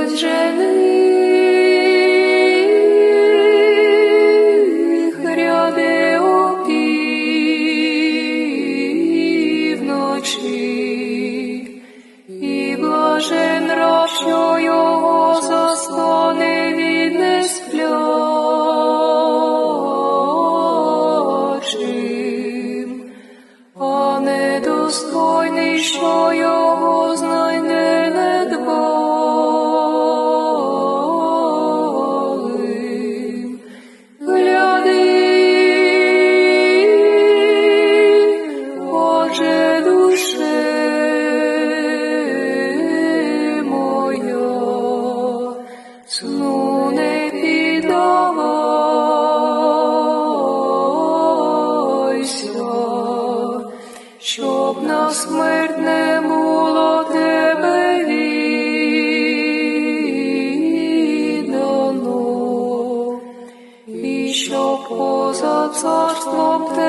ось жених ряде опівночі, і блажен раб, що його заслони від несплячим, а недостойний, що його знайде недбалим. Гляди, Отже, душе моя, сну не піддавайся, щоб на смерть не було тебе віддано, і щоб поза царством тебе